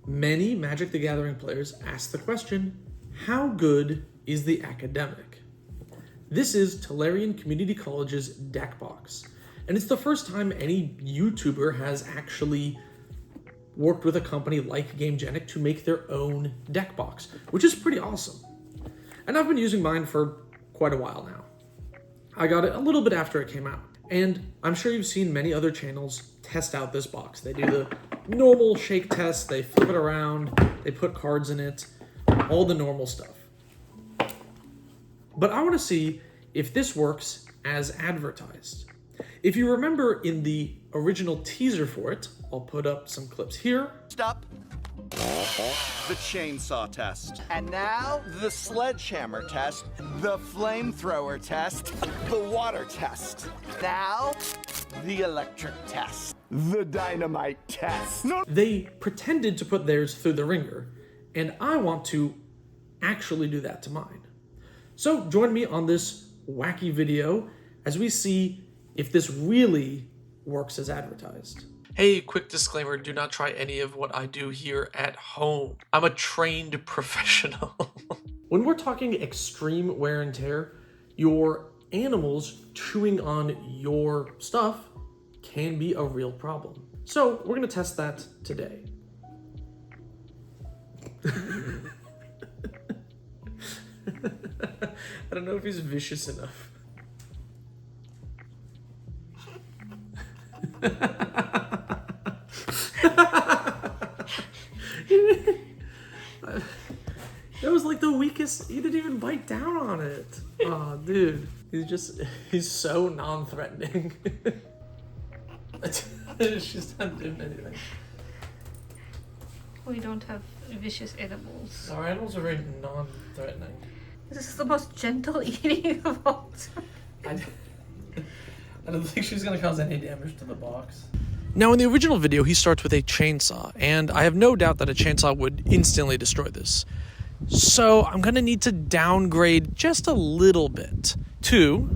Many Magic the Gathering players ask the question, how good is the Academic? This is Tolarian Community College's deck box, and it's the first time any YouTuber has actually worked with a company like Gamegenic to make their own deck box, which is pretty awesome. And I've been using mine for quite a while now. I got it a little bit after it came out, and I'm sure you've seen many other channels test out this box. They do the normal shake test, they flip it around, they put cards in it, all the normal stuff. But I want to see if this works as advertised. If you remember in the original teaser for it, I'll put up some clips here. Stop. The chainsaw test. And now, the sledgehammer test, the flamethrower test, the water test. Now, the electric test. The dynamite test. No. They pretended to put theirs through the ringer, and I want to actually do that to mine. So join me on this wacky video as we see if this really works as advertised. Hey, quick disclaimer, do not try any of what I do here at home. I'm a trained professional. When we're talking extreme wear and tear, your animals chewing on your stuff can be a real problem. So we're gonna test that today. I don't know if he's vicious enough. That was like the weakest. He didn't even bite down on it. Oh, dude. He's so non-threatening. She's not doing anything. We don't have vicious animals. Our animals are very non-threatening. This is the most gentle eating of all time. I don't think she's gonna cause any damage to the box. Now, in the original video, he starts with a chainsaw, and I have no doubt that a chainsaw would instantly destroy this. So I'm gonna need to downgrade just a little bit to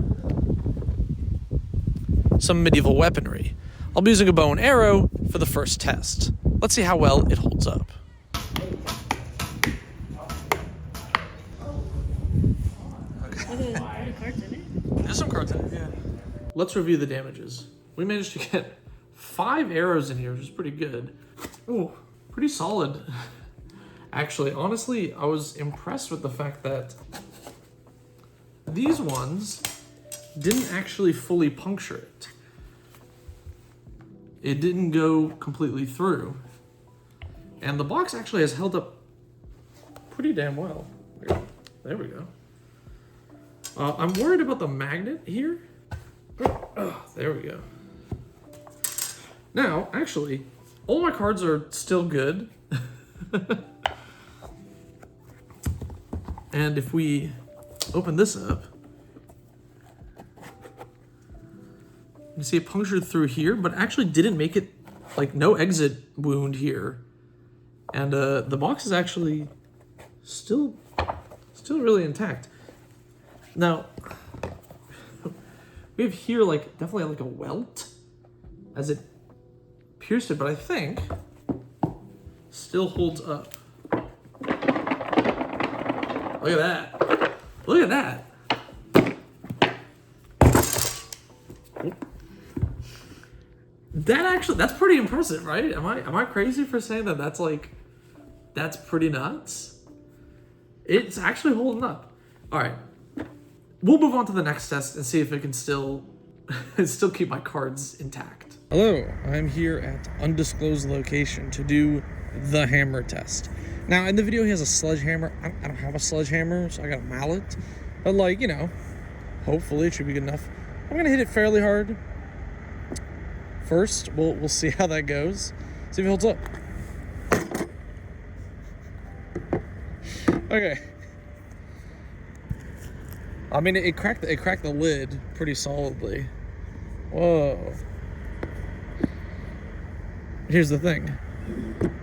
some medieval weaponry. I'll be using a bow and arrow for the first test. Let's see how well it holds up. There's some cards in it, yeah. Let's review the damages. We managed to get 5 arrows in here, which is pretty good. Oh, pretty solid. Actually, honestly, I was impressed with the fact that these ones didn't actually fully puncture it. It didn't go completely through. And the box actually has held up pretty damn well. There we go. I'm worried about the magnet here. Oh, there we go. Now, actually, all my cards are still good. And if we open this up, you see it punctured through here, but actually didn't make it, like, no exit wound here. And the box is actually still really intact. Now, we have here, like, definitely like a welt as it pierced it, but I think still holds up. Look at that. Look at that. That actually, that's pretty impressive, right? Am I crazy for saying that that's pretty nuts? It's actually holding up. All right. We'll move on to the next test and see if it can still keep my cards intact. Hello, I'm here at undisclosed location to do the hammer test. Now, in the video, he has a sledgehammer. I don't have a sledgehammer, so I got a mallet. But, like, you know, hopefully it should be good enough. I'm gonna hit it fairly hard. First, we'll see how that goes. See if it holds up. Okay. I mean, it cracked the lid pretty solidly. Whoa. Here's the thing.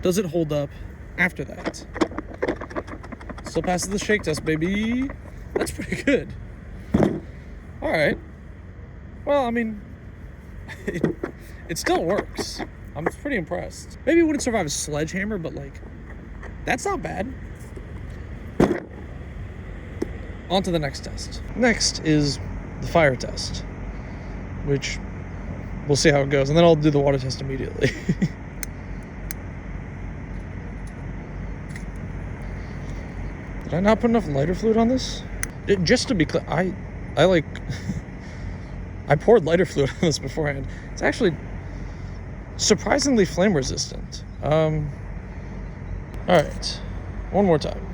Does it hold up after that? Still passes the shake test, baby. That's pretty good. All right. Well, I mean, it still works. I'm pretty impressed. Maybe it wouldn't survive a sledgehammer, but, like, That's not bad. On to the next test. Next is the fire test, which we'll see how it goes, and then I'll do the water test immediately. Did I not put enough lighter fluid on this? Just to be clear, I like I poured lighter fluid on this beforehand. It's actually surprisingly flame resistant. All right, one more time.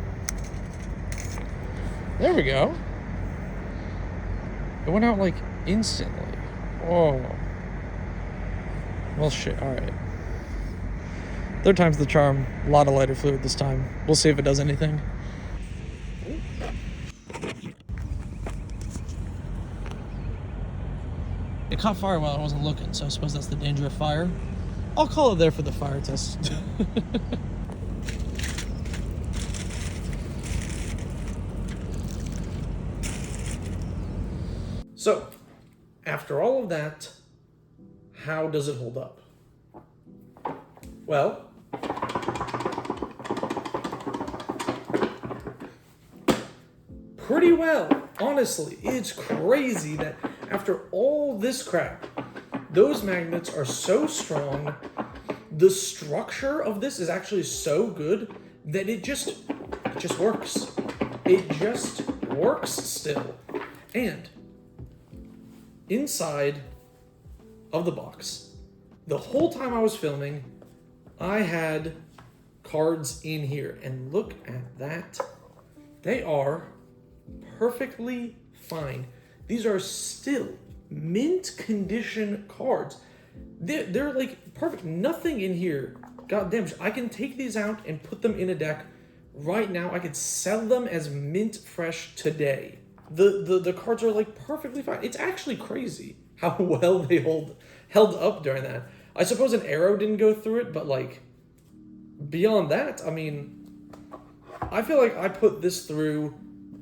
There we go. It went out like instantly. Whoa. Well, shit. All right. Third time's the charm. A lot of lighter fluid this time. We'll see if it does anything. It caught fire while I wasn't looking, so I suppose that's the danger of fire. I'll call it there for the fire test. So, after all of that, how does it hold up? Well, pretty well, honestly. It's crazy that after all this crap, those magnets are so strong. The structure of this is actually so good that it just works. It just works still. And inside of the box, the whole time I was filming, I had cards in here, and look at that. They are perfectly fine. These are still mint condition cards. They're like perfect. Nothing in here got damaged. I can take these out and put them in a deck right now. I could sell them as mint fresh today. The cards are like perfectly fine. It's actually crazy how well they held up during that. I suppose an arrow didn't go through it, but like beyond that, I mean, I feel like I put this through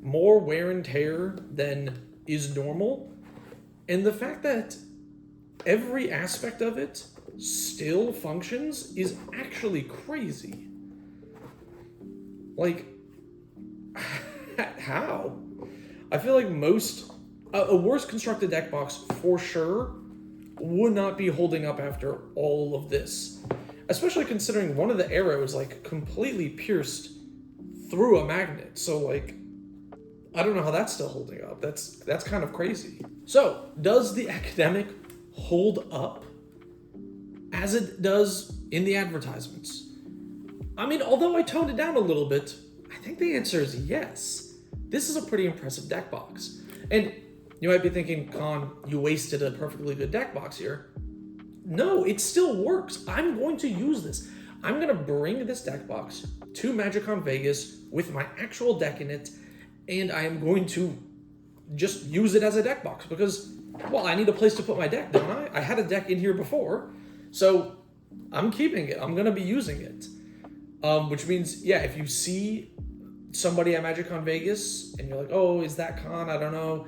more wear and tear than is normal. And the fact that every aspect of it still functions is actually crazy. Like, how? I feel like a worse constructed deck box for sure would not be holding up after all of this. Especially considering one of the arrows like completely pierced through a magnet. So like, I don't know how that's still holding up. That's kind of crazy. So, does the academic hold up as it does in the advertisements? I mean, although I toned it down a little bit, I think the answer is yes. This is a pretty impressive deck box. And you might be thinking, Con, you wasted a perfectly good deck box here. No, it still works. I'm going to use this. I'm going to bring this deck box to MagicCon Vegas with my actual deck in it, and I am going to just use it as a deck box because, well, I need a place to put my deck, don't I? I had a deck in here before, so I'm keeping it. I'm going to be using it. Which means, yeah, if you see somebody at MagicCon Vegas and you're like, oh, is that Con? I don't know.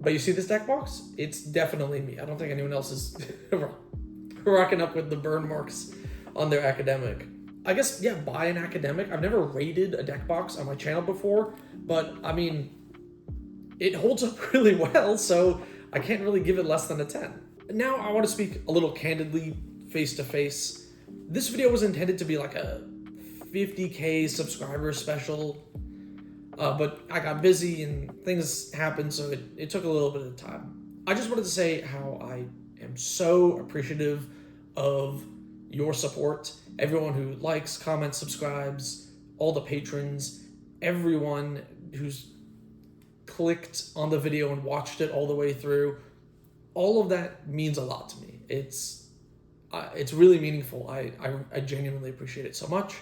But you see this deck box? It's definitely me. I don't think anyone else is rocking up with the burn marks on their academic. I guess, yeah, buy an academic. I've never rated a deck box on my channel before, but I mean, it holds up really well, so I can't really give it less than a 10. Now I want to speak a little candidly, face to face. This video was intended to be like a 50K subscriber special, but I got busy and things happened, so it took a little bit of time. I just wanted to say how I am so appreciative of your support. Everyone who likes, comments, subscribes, all the patrons, everyone who's clicked on the video and watched it all the way through. All of that means a lot to me. It's really meaningful. I genuinely appreciate it so much.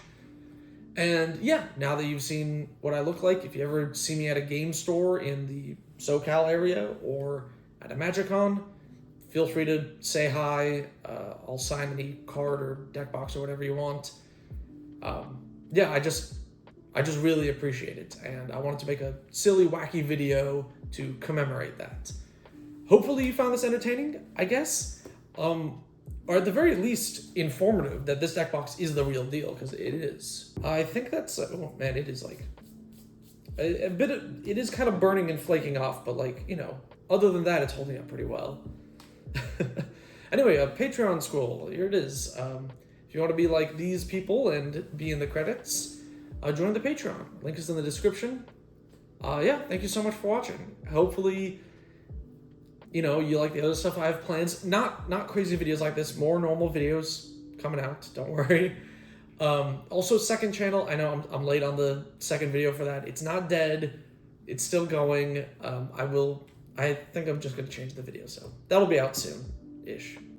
And yeah, now that you've seen what I look like, if you ever see me at a game store in the SoCal area or at a MagicCon, feel free to say hi. I'll sign any card or deck box or whatever you want. Yeah, I just really appreciate it, and I wanted to make a silly, wacky video to commemorate that. Hopefully you found this entertaining, I guess. Are or at the very least informative that this deck box is the real deal, because it is. I think that's, oh man, it is like a bit of, it is kind of burning and flaking off, but like, you know, other than that, it's holding up pretty well. Anyway, a Patreon scroll, here it is. If you want to be like these people and be in the credits, join the Patreon. Link is in the description. Yeah, thank you so much for watching. Hopefully, you know, you like the other stuff I have plans. Not crazy videos like this, more normal videos coming out, don't worry. Also, second channel, I know I'm late on the second video for that. It's not dead, it's still going. I think I'm just gonna change the video, so that'll be out soon-ish.